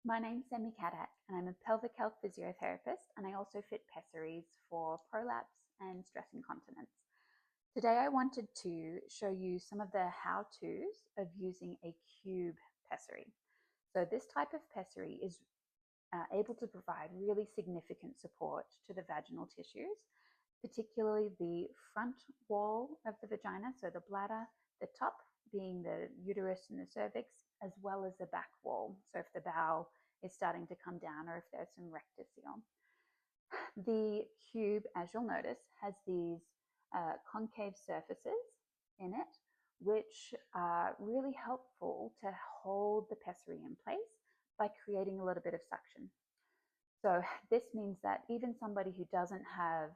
My name's Semi Kadak, and I'm a pelvic health physiotherapist, and I also fit pessaries for prolapse and stress incontinence. Today, I wanted to show you some of the how-tos of using a cube pessary. So this type of pessary is able to provide really significant support to the vaginal tissues, particularly the front wall of the vagina, so the bladder, the top being the uterus and the cervix, as well as the back wall. So if the bowel is starting to come down or if there's some rectocele. The cube, as you'll notice, has these concave surfaces in it, which are really helpful to hold the pessary in place by creating a little bit of suction. So this means that even somebody who doesn't have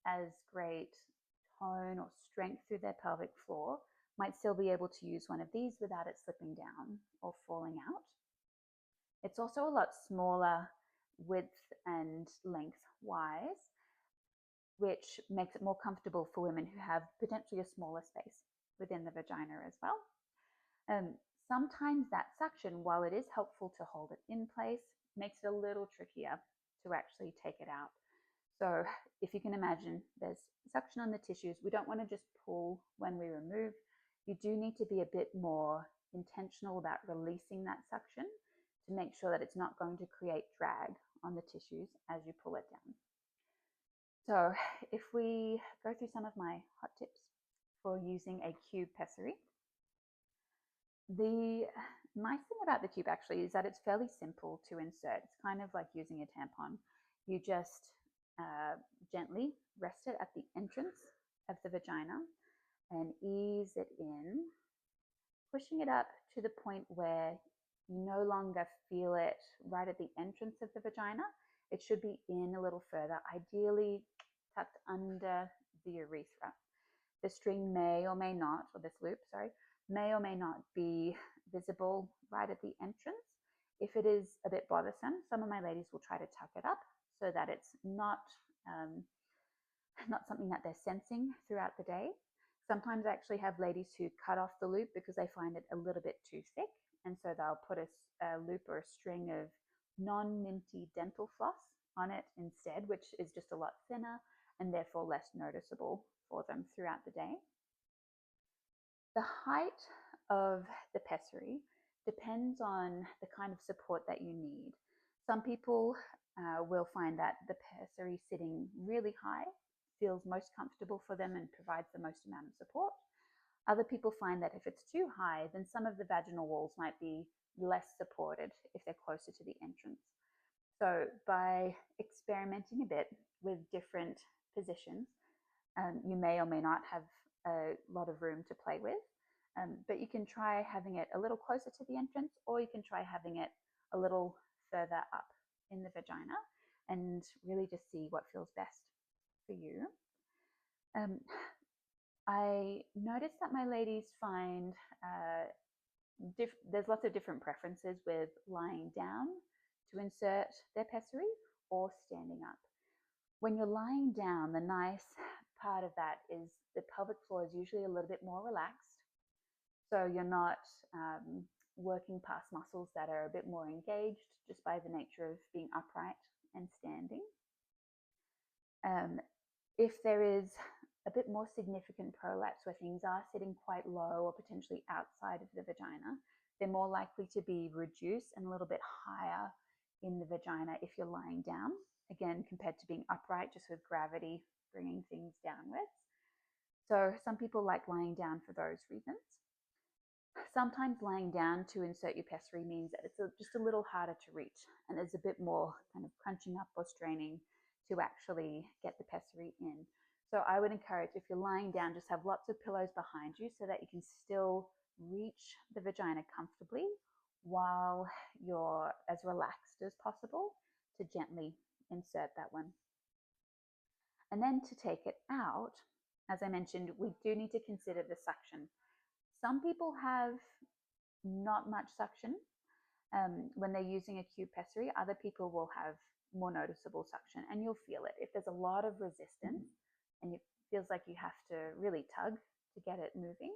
as great tone or strength through their pelvic floor might still be able to use one of these without it slipping down or falling out. It's also a lot smaller width and length-wise, which makes it more comfortable for women who have potentially a smaller space within the vagina as well. Sometimes that suction, while it is helpful to hold it in place, makes it a little trickier to actually take it out. So if you can imagine, there's suction on the tissues. We don't want to just pull when we remove. You do need to be a bit more intentional about releasing that suction to make sure that it's not going to create drag on the tissues as you pull it down. So if we go through some of my hot tips for using a cube pessary, the nice thing about the cube actually is that it's fairly simple to insert. It's kind of like using a tampon. You just gently rest it at the entrance of the vagina and ease it in, pushing it up to the point where you no longer feel it right at the entrance of the vagina. It should be in a little further, ideally tucked under the urethra. The string may or may not, or this loop, sorry, may or may not be visible right at the entrance. If it is a bit bothersome, some of my ladies will try to tuck it up so that it's not something that they're sensing throughout the day. Sometimes I actually have ladies who cut off the loop because they find it a little bit too thick, and so they'll put a loop or a string of non-minty dental floss on it instead, which is just a lot thinner and therefore less noticeable for them throughout the day. The height of the pessary depends on the kind of support that you need. Some people will find that the pessary sitting really high feels most comfortable for them and provides the most amount of support. Other people find that if it's too high, then some of the vaginal walls might be less supported if they're closer to the entrance. So by experimenting a bit with different positions, you may or may not have a lot of room to play with, but you can try having it a little closer to the entrance, or you can try having it a little further up in the vagina and really just see what feels best for you. I noticed that my ladies find there's lots of different preferences with lying down to insert their pessary or standing up. When you're lying down, the nice part of that is the pelvic floor is usually a little bit more relaxed. So you're not working past muscles that are a bit more engaged just by the nature of being upright and standing. If there is a bit more significant prolapse where things are sitting quite low or potentially outside of the vagina, they're more likely to be reduced and a little bit higher in the vagina if you're lying down, again, compared to being upright, just with gravity bringing things downwards. So some people like lying down for those reasons. Sometimes lying down to insert your pessary means that it's just a little harder to reach, and there's a bit more kind of crunching up or straining to actually get the pessary in. So I would encourage, if you're lying down, just have lots of pillows behind you so that you can still reach the vagina comfortably while you're as relaxed as possible to gently insert that one. And then to take it out, as I mentioned, we do need to consider the suction. Some people have not much suction when they're using a cube pessary. Other people will have more noticeable suction, and you'll feel it. If there's a lot of resistance and it feels like you have to really tug to get it moving,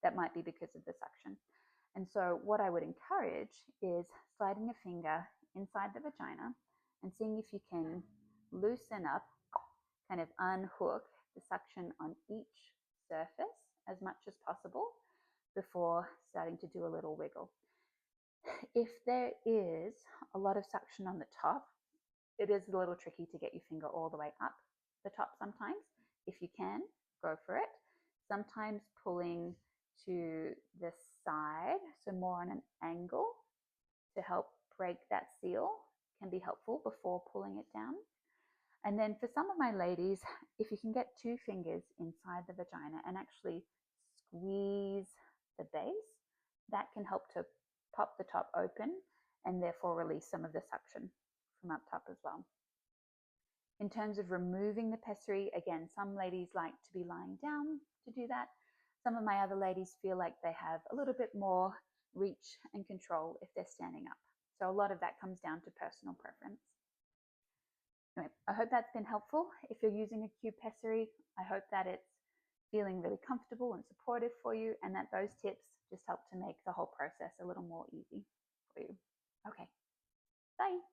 that might be because of the suction. And so what I would encourage is sliding a finger inside the vagina and seeing if you can loosen up, kind of unhook the suction on each surface as much as possible before starting to do a little wiggle. If there is a lot of suction on the top, it is a little tricky to get your finger all the way up the top sometimes. If you can, go for it. Sometimes pulling to the side, so more on an angle to help break that seal, can be helpful before pulling it down. And then for some of my ladies, if you can get 2 fingers inside the vagina and actually squeeze the base, that can help to pop the top open and therefore release some of the suction from up top as well. In terms of removing the pessary, again, some ladies like to be lying down to do that. Some of my other ladies feel like they have a little bit more reach and control if they're standing up. So a lot of that comes down to personal preference. Anyway, I hope that's been helpful. If you're using a cube pessary, I hope that it's feeling really comfortable and supportive for you, and that those tips just help to make the whole process a little more easy for you. Okay, bye.